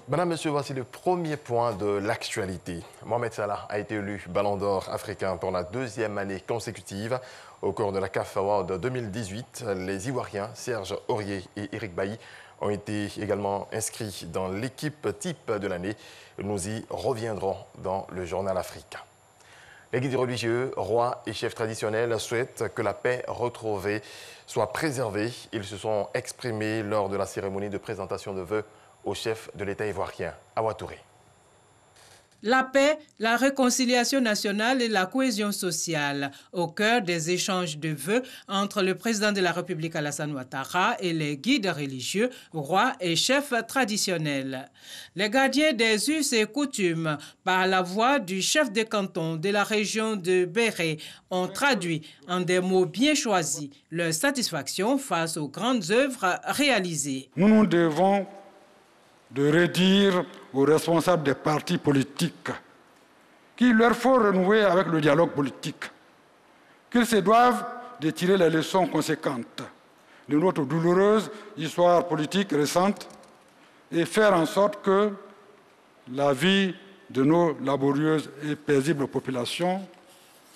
Madame, Monsieur, voici le premier point de l'actualité. Mohamed Salah a été élu Ballon d'Or africain pour la deuxième année consécutive. Au cours de la CAF Award 2018, les Ivoiriens Serge Aurier et Eric Bailly ont été également inscrits dans l'équipe type de l'année. Nous y reviendrons dans le journal africain. Les guides religieux, rois et chefs traditionnels souhaitent que la paix retrouvée soit préservée. Ils se sont exprimés lors de la cérémonie de présentation de vœux au chef de l'État ivoirien, Awa Touré. La paix, la réconciliation nationale et la cohésion sociale au cœur des échanges de vœux entre le président de la République Alassane Ouattara et les guides religieux, rois et chefs traditionnels. Les gardiens des us et coutumes, par la voix du chef de canton de la région de Béré, ont traduit en des mots bien choisis leur satisfaction face aux grandes œuvres réalisées. Nous devons de redire aux responsables des partis politiques qu'il leur faut renouer avec le dialogue politique, qu'ils se doivent de tirer les leçons conséquentes de notre douloureuse histoire politique récente et faire en sorte que la vie de nos laborieuses et paisibles populations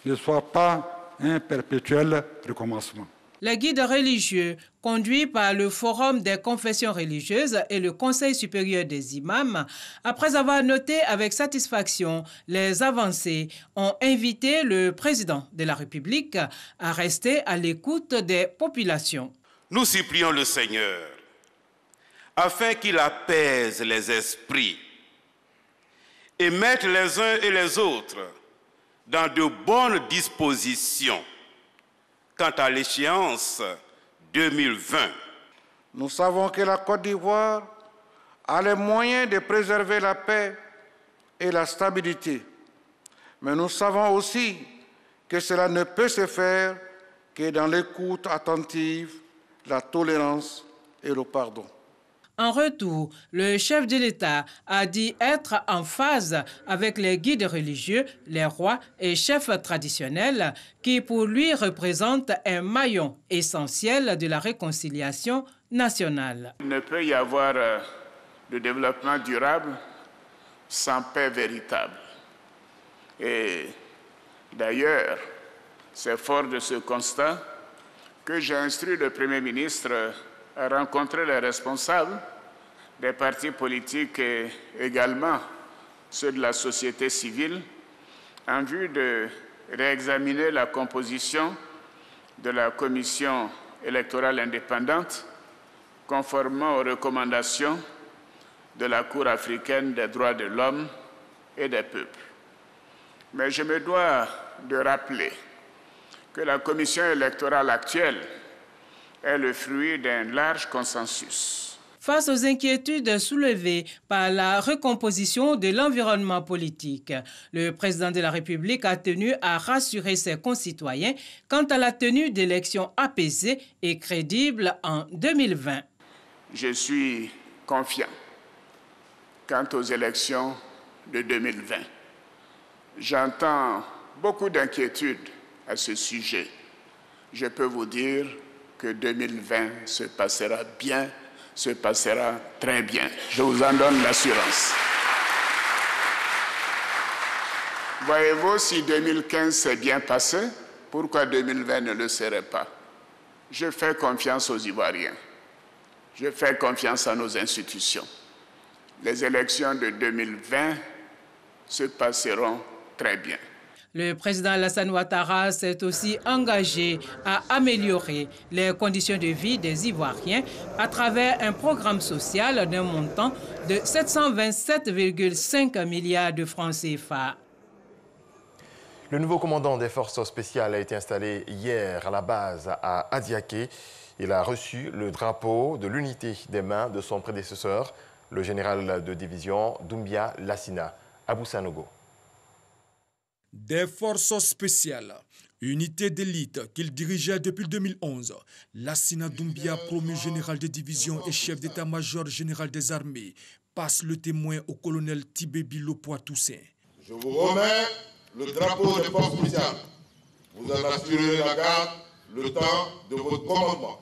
ne soit pas un perpétuel recommencement. Les guides religieux, conduits par le Forum des confessions religieuses et le Conseil supérieur des imams, après avoir noté avec satisfaction les avancées, ont invité le président de la République à rester à l'écoute des populations. Nous supplions le Seigneur afin qu'il apaise les esprits et mette les uns et les autres dans de bonnes dispositions quant à l'échéance 2020. Nous savons que la Côte d'Ivoire a les moyens de préserver la paix et la stabilité. Mais nous savons aussi que cela ne peut se faire que dans l'écoute attentive, la tolérance et le pardon. En retour, le chef de l'État a dit être en phase avec les guides religieux, les rois et chefs traditionnels qui, pour lui, représentent un maillon essentiel de la réconciliation nationale. Il ne peut y avoir de développement durable sans paix véritable. Et d'ailleurs, c'est fort de ce constat que j'ai instruit le Premier ministre à rencontrer les responsables des partis politiques et également ceux de la société civile en vue de réexaminer la composition de la commission électorale indépendante conformément aux recommandations de la Cour africaine des droits de l'homme et des peuples. Mais je me dois de rappeler que la commission électorale actuelle est le fruit d'un large consensus. Face aux inquiétudes soulevées par la recomposition de l'environnement politique, le président de la République a tenu à rassurer ses concitoyens quant à la tenue d'élections apaisées et crédibles en 2020. Je suis confiant quant aux élections de 2020. J'entends beaucoup d'inquiétudes à ce sujet. Je peux vous dire que 2020 se passera bien, se passera très bien. Je vous en donne l'assurance. Voyez-vous, si 2015 s'est bien passé, pourquoi 2020 ne le serait pas? Je fais confiance aux Ivoiriens. Je fais confiance à nos institutions. Les élections de 2020 se passeront très bien. Le président Alassane Ouattara s'est aussi engagé à améliorer les conditions de vie des Ivoiriens à travers un programme social d'un montant de 727,5 milliards de francs CFA. Le nouveau commandant des forces spéciales a été installé hier à la base à Adiaké. Il a reçu le drapeau de l'unité des mains de son prédécesseur, le général de division Doumbia Lassina, Abou Sanogo. Des forces spéciales, unité d'élite qu'il dirigeait depuis 2011, Lassina Doumbia, promu général de division et chef d'état-major général des armées, passe le témoin au colonel Tibé Bilo Poitoussin. Je vous remets le drapeau des forces spéciales. Vous en assurerez la garde le temps de votre commandement.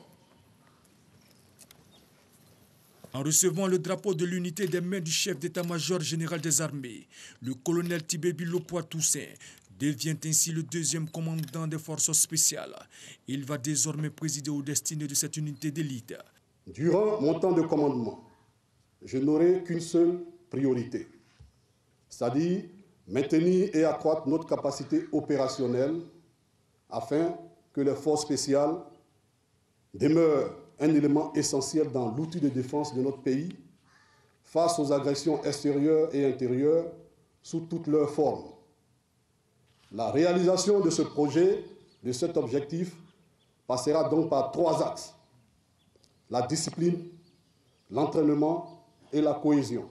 En recevant le drapeau de l'unité des mains du chef d'état-major général des armées, le colonel Tibébi Lopois-Toussaint devient ainsi le deuxième commandant des forces spéciales. Il va désormais présider aux destinées de cette unité d'élite. Durant mon temps de commandement, je n'aurai qu'une seule priorité, c'est-à-dire maintenir et accroître notre capacité opérationnelle afin que les forces spéciales demeurent un élément essentiel dans l'outil de défense de notre pays face aux agressions extérieures et intérieures sous toutes leurs formes. La réalisation de ce projet, de cet objectif, passera donc par 3 axes: la discipline, l'entraînement et la cohésion.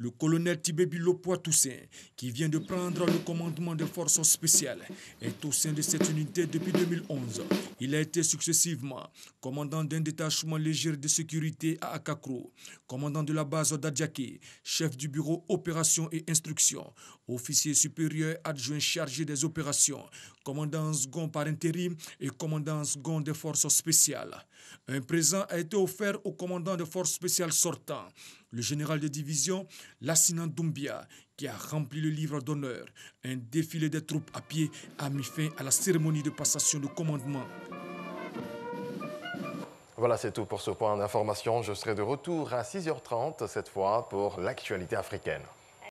Le colonel Tibébi Lopois-Toussaint, qui vient de prendre le commandement des forces spéciales, est au sein de cette unité depuis 2011. Il a été successivement commandant d'un détachement léger de sécurité à Akakro, commandant de la base d'Adjaké, chef du bureau opérations et instructions, officier supérieur adjoint chargé des opérations, commandant second par intérim et commandant second des forces spéciales. Un présent a été offert au commandant des forces spéciales sortant, le général de division Lassina Doumbia, qui a rempli le livre d'honneur. Un défilé des troupes à pied a mis fin à la cérémonie de passation de commandement. Voilà, c'est tout pour ce point d'information. Je serai de retour à 6h30 cette fois pour l'actualité africaine.